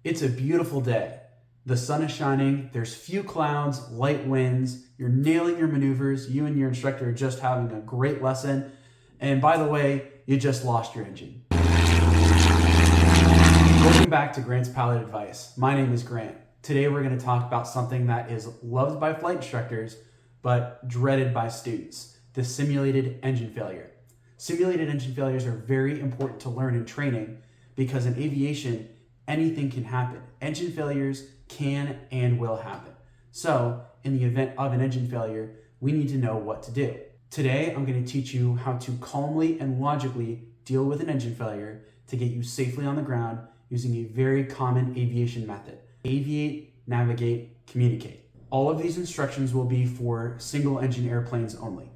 It's a beautiful day. The sun is shining, there's few clouds, light winds, you're nailing your maneuvers, you and your instructor are just having a great lesson, and by the way, you just lost your engine. Welcome back to Grant's Pilot Advice. My name is Grant. Today we're going to talk about something that is loved by flight instructors, but dreaded by students, the simulated engine failure. Simulated engine failures are very important to learn in training because in aviation, anything can happen. Engine failures can and will happen. So in the event of an engine failure, we need to know what to do. Today, I'm going to teach you how to calmly and logically deal with an engine failure to get you safely on the ground using a very common aviation method. Aviate, navigate, communicate. All of these instructions will be for single engine airplanes only.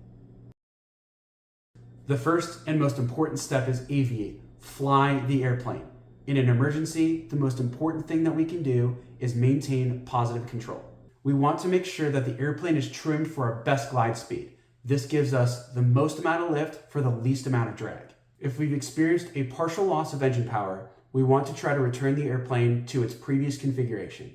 The first and most important step is aviate, fly the airplane. In an emergency, the most important thing that we can do is maintain positive control. We want to make sure that the airplane is trimmed for our best glide speed. This gives us the most amount of lift for the least amount of drag. If we've experienced a partial loss of engine power, we want to try to return the airplane to its previous configuration.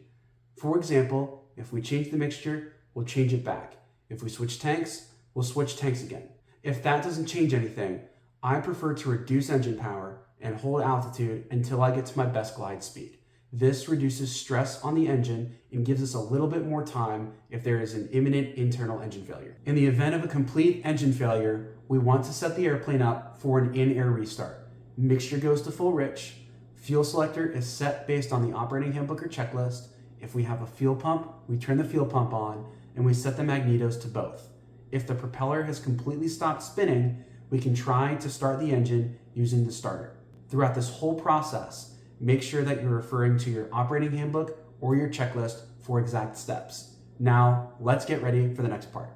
For example, if we change the mixture, we'll change it back. If we switch tanks, we'll switch tanks again. If that doesn't change anything, I prefer to reduce engine power and hold altitude until I get to my best glide speed. This reduces stress on the engine and gives us a little bit more time if there is an imminent internal engine failure. In the event of a complete engine failure, we want to set the airplane up for an in-air restart. Mixture goes to full rich. Fuel selector is set based on the operating handbook or checklist. If we have a fuel pump, we turn the fuel pump on and we set the magnetos to both. If the propeller has completely stopped spinning, we can try to start the engine using the starter. Throughout this whole process, make sure that you're referring to your operating handbook or your checklist for exact steps. Now, let's get ready for the next part.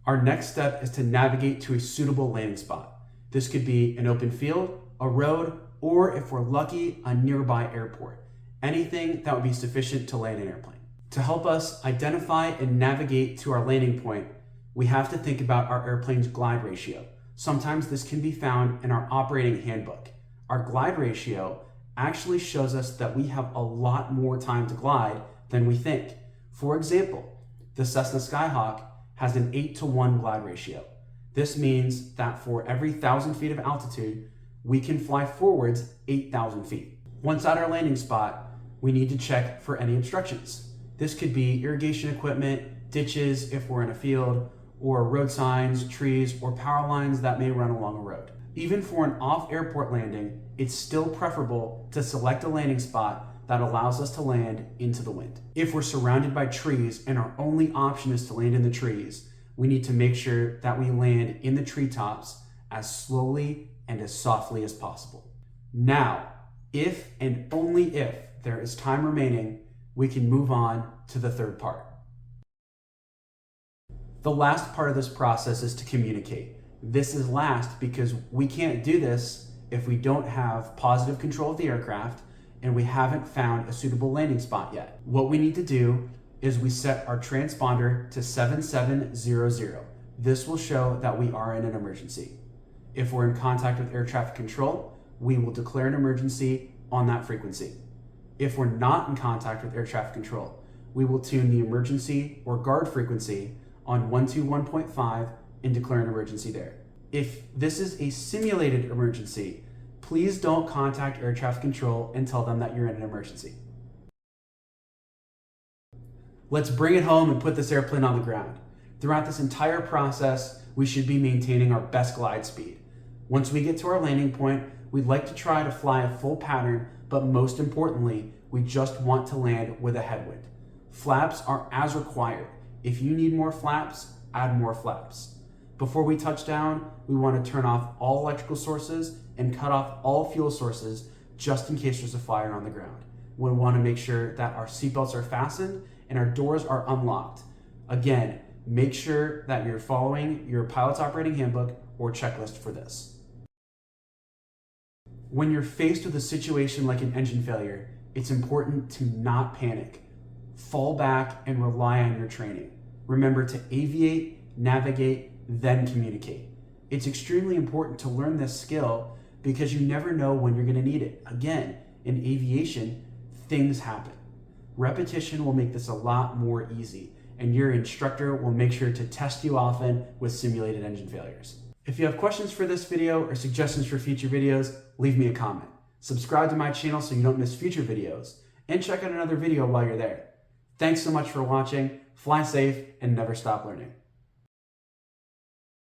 Our next step is to navigate to a suitable landing spot. This could be an open field, a road, or if we're lucky, a nearby airport. Anything that would be sufficient to land an airplane. To help us identify and navigate to our landing point, we have to think about our airplane's glide ratio. Sometimes this can be found in our operating handbook. Our glide ratio actually shows us that we have a lot more time to glide than we think. For example, the Cessna Skyhawk has an 8-to-1 glide ratio. This means that for every 1,000 feet of altitude, we can fly forwards 8,000 feet. Once at our landing spot, we need to check for any obstructions. This could be irrigation equipment, ditches if we're in a field, or road signs, trees, or power lines that may run along a road. Even for an off-airport landing, it's still preferable to select a landing spot that allows us to land into the wind. If we're surrounded by trees and our only option is to land in the trees, we need to make sure that we land in the treetops as slowly and as softly as possible. Now, if and only if there is time remaining, we can move on to the third part. The last part of this process is to communicate. This is last because we can't do this if we don't have positive control of the aircraft and we haven't found a suitable landing spot yet. What we need to do is we set our transponder to 7700. This will show that we are in an emergency. If we're in contact with air traffic control, we will declare an emergency on that frequency. If we're not in contact with air traffic control, we will tune the emergency or guard frequency on 121.5 and declare an emergency there. If this is a simulated emergency, please don't contact air traffic control and tell them that you're in an emergency. Let's bring it home and put this airplane on the ground. Throughout this entire process, we should be maintaining our best glide speed. Once we get to our landing point, we'd like to try to fly a full pattern, but most importantly, we just want to land with a headwind. Flaps are as required. If you need more flaps, add more flaps. Before we touch down, we want to turn off all electrical sources and cut off all fuel sources just in case there's a fire on the ground. We want to make sure that our seatbelts are fastened and our doors are unlocked. Again, make sure that you're following your pilot's operating handbook or checklist for this. When you're faced with a situation like an engine failure, it's important to not panic. Fall back and rely on your training. Remember to aviate, navigate, then communicate. It's extremely important to learn this skill because you never know when you're going to need it. Again, in aviation, things happen. Repetition will make this a lot more easy, and your instructor will make sure to test you often with simulated engine failures. If you have questions for this video or suggestions for future videos, leave me a comment. Subscribe to my channel so you don't miss future videos, and check out another video while you're there. Thanks so much for watching, fly safe, and never stop learning.